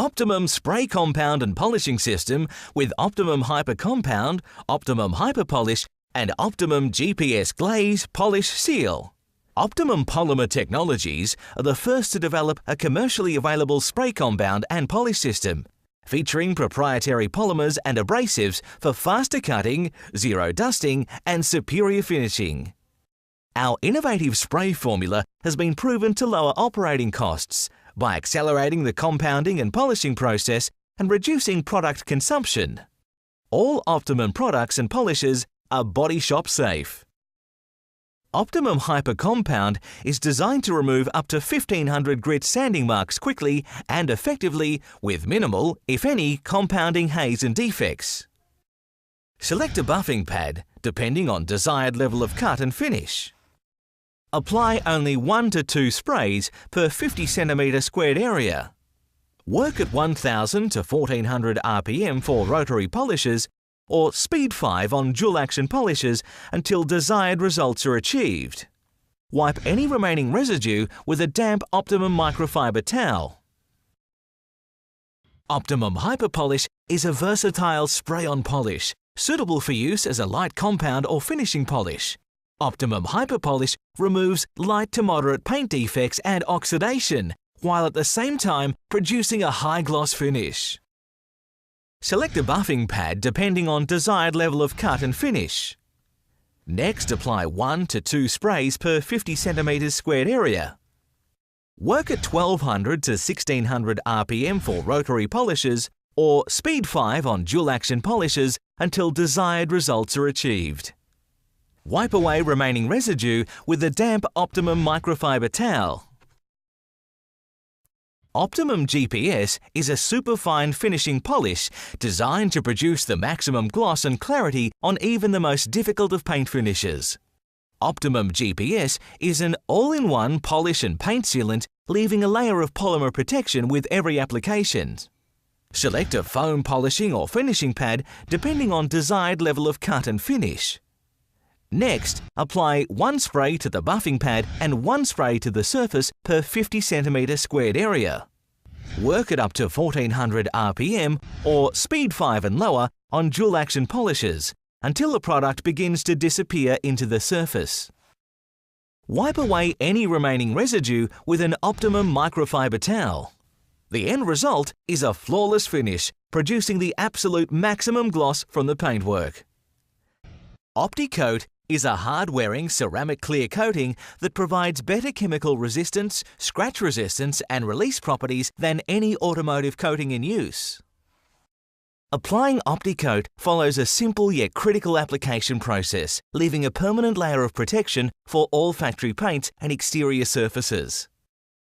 Optimum Spray Compound and Polishing System with Optimum Hyper Compound, Optimum Hyper Polish and Optimum GPS Glaze Polish Seal. Optimum Polymer Technologies are the first to develop a commercially available spray compound and polish system, featuring proprietary polymers and abrasives for faster cutting, zero dusting and superior finishing. Our innovative spray formula has been proven to lower operating costs by accelerating the compounding and polishing process and reducing product consumption. All Optimum products and polishes are Bodyshop safe. Optimum Hyper Compound is designed to remove up to 1,500 grit sanding marks quickly and effectively with minimal, if any, compounding haze and defects. Select a buffing pad depending on desired level of cut and finish. Apply only 1 to 2 sprays per 50 cm squared area. Work at 1000 to 1400 RPM for rotary polishes or speed 5 on dual action polishes until desired results are achieved. Wipe any remaining residue with a damp Optimum microfiber towel. Optimum Hyper Polish is a versatile spray-on polish, suitable for use as a light compound or finishing polish. Optimum Hyper Polish removes light to moderate paint defects and oxidation, while at the same time producing a high gloss finish. Select a buffing pad depending on desired level of cut and finish. Next, apply 1 to 2 sprays per 50 cm squared area. Work at 1200 to 1600 RPM for rotary polishes or speed 5 on dual action polishes until desired results are achieved. Wipe away remaining residue with a damp Optimum microfiber towel. Optimum GPS is a superfine finishing polish designed to produce the maximum gloss and clarity on even the most difficult of paint finishes. Optimum GPS is an all-in-one polish and paint sealant, leaving a layer of polymer protection with every application. Select a foam polishing or finishing pad depending on desired level of cut and finish. Next, apply 1 spray to the buffing pad and 1 spray to the surface per 50 cm squared area. Work at up to 1400 RPM or speed 5 and lower on dual action polishes until the product begins to disappear into the surface. Wipe away any remaining residue with an Optimum microfiber towel. The end result is a flawless finish, producing the absolute maximum gloss from the paintwork. OptiCoat is a hard-wearing ceramic clear coating that provides better chemical resistance, scratch resistance and release properties than any automotive coating in use. Applying OptiCoat follows a simple yet critical application process, leaving a permanent layer of protection for all factory paints and exterior surfaces.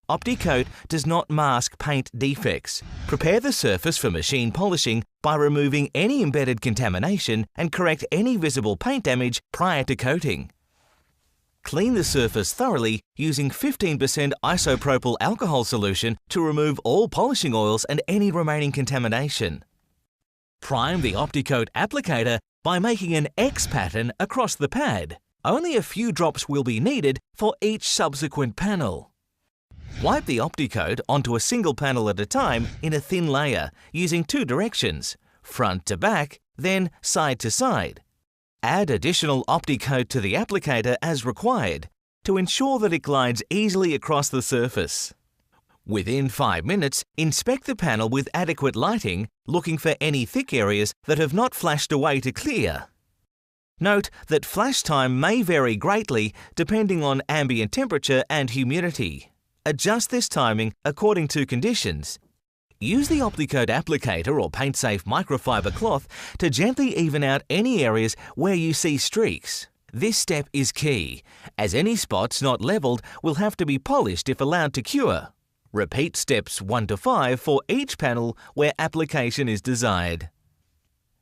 OptiCoat does not mask paint defects. Prepare the surface for machine polishing by removing any embedded contamination and correct any visible paint damage prior to coating. Clean the surface thoroughly using 15% isopropyl alcohol solution to remove all polishing oils and any remaining contamination. Prime the OptiCoat applicator by making an X pattern across the pad. Only a few drops will be needed for each subsequent panel. Wipe the OptiCoat onto a single panel at a time in a thin layer using 2 directions, front to back, then side to side. Add additional OptiCoat to the applicator as required to ensure that it glides easily across the surface. Within 5 minutes, inspect the panel with adequate lighting, looking for any thick areas that have not flashed away to clear. Note that flash time may vary greatly depending on ambient temperature and humidity. Adjust this timing according to conditions. Use the OptiCoat applicator or paint-safe microfiber cloth to gently even out any areas where you see streaks. This step is key, as any spots not leveled will have to be polished if allowed to cure. Repeat steps 1 to 5 for each panel where application is desired.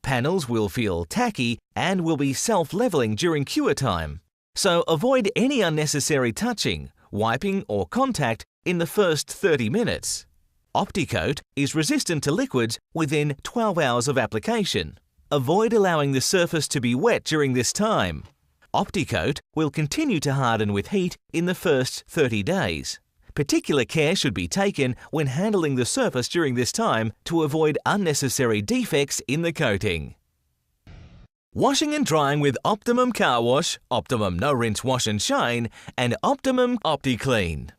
Panels will feel tacky and will be self-leveling during cure time, so avoid any unnecessary touching, wiping or contact in the first 30 minutes. OptiCoat is resistant to liquids within 12 hours of application. Avoid allowing the surface to be wet during this time. OptiCoat will continue to harden with heat in the first 30 days. Particular care should be taken when handling the surface during this time to avoid unnecessary defects in the coating. Washing and drying with Optimum Car Wash, Optimum No Rinse Wash and Shine, and Optimum OptiClean.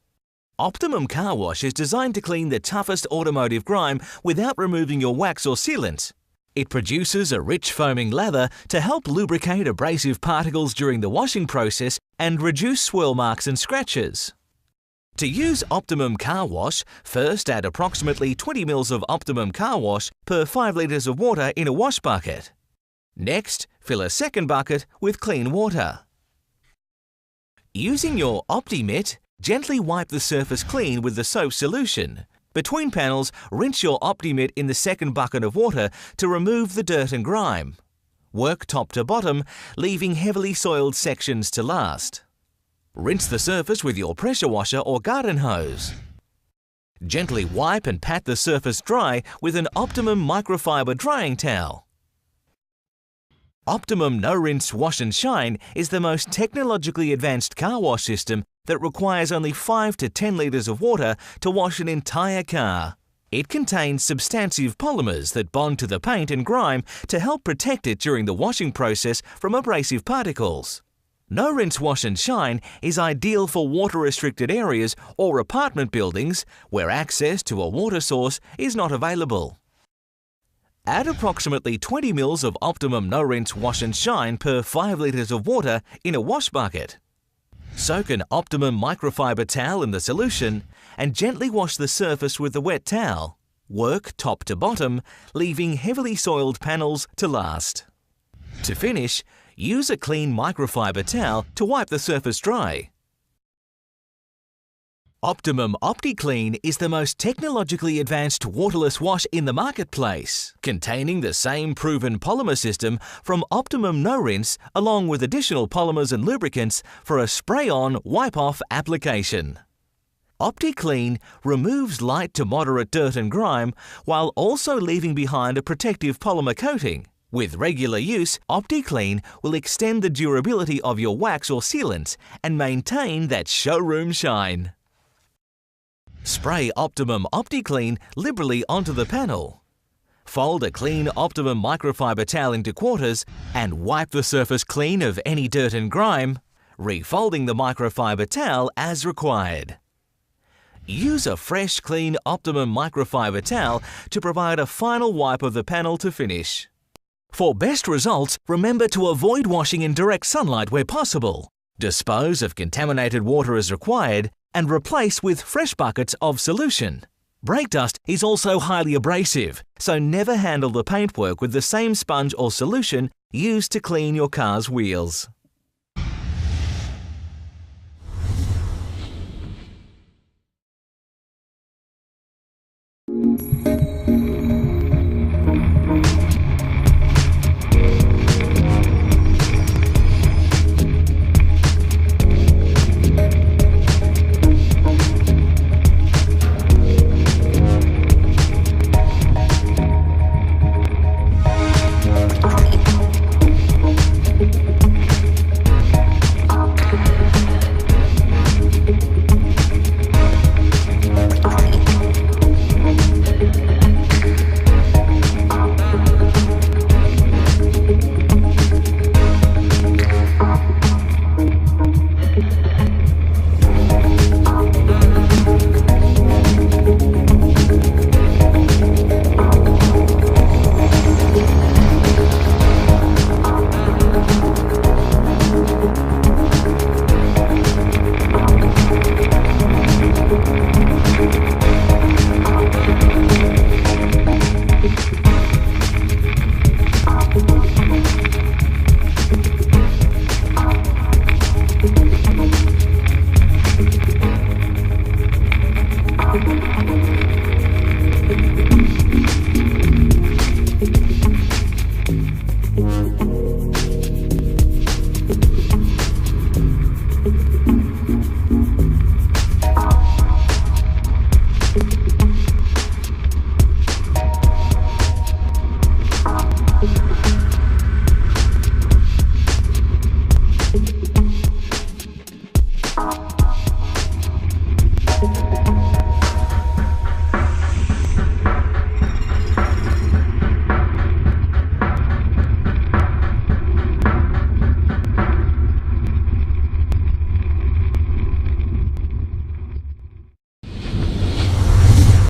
Optimum Car Wash is designed to clean the toughest automotive grime without removing your wax or sealant. It produces a rich foaming lather to help lubricate abrasive particles during the washing process and reduce swirl marks and scratches. To use Optimum Car Wash, first add approximately 20 ml of Optimum Car Wash per 5 litres of water in a wash bucket. Next, fill a second bucket with clean water. Using your OptiMitt, gently wipe the surface clean with the soap solution. Between panels, rinse your OptiMitt in the second bucket of water to remove the dirt and grime. Work top to bottom, leaving heavily soiled sections to last. Rinse the surface with your pressure washer or garden hose. Gently wipe and pat the surface dry with an Optimum microfiber drying towel. Optimum No Rinse Wash and Shine is the most technologically advanced car wash system that requires only 5 to 10 litres of water to wash an entire car. It contains substantive polymers that bond to the paint and grime to help protect it during the washing process from abrasive particles. No Rinse Wash and Shine is ideal for water-restricted areas or apartment buildings where access to a water source is not available. Add approximately 20 ml of Optimum No Rinse Wash and Shine per 5 litres of water in a wash bucket. Soak an Optimum microfiber towel in the solution and gently wash the surface with the wet towel. Work top to bottom, leaving heavily soiled panels to last. To finish, use a clean microfiber towel to wipe the surface dry. Optimum OptiClean is the most technologically advanced waterless wash in the marketplace, containing the same proven polymer system from Optimum No Rinse along with additional polymers and lubricants for a spray-on, wipe-off application. OptiClean removes light to moderate dirt and grime while also leaving behind a protective polymer coating. With regular use, OptiClean will extend the durability of your wax or sealant and maintain that showroom shine. Spray Optimum OptiClean liberally onto the panel. Fold a clean Optimum microfiber towel into quarters and wipe the surface clean of any dirt and grime, refolding the microfiber towel as required. Use a fresh, clean Optimum microfiber towel to provide a final wipe of the panel to finish. For best results, remember to avoid washing in direct sunlight where possible. Dispose of contaminated water as required and replace with fresh buckets of solution. Brake dust is also highly abrasive, so never handle the paintwork with the same sponge or solution used to clean your car's wheels.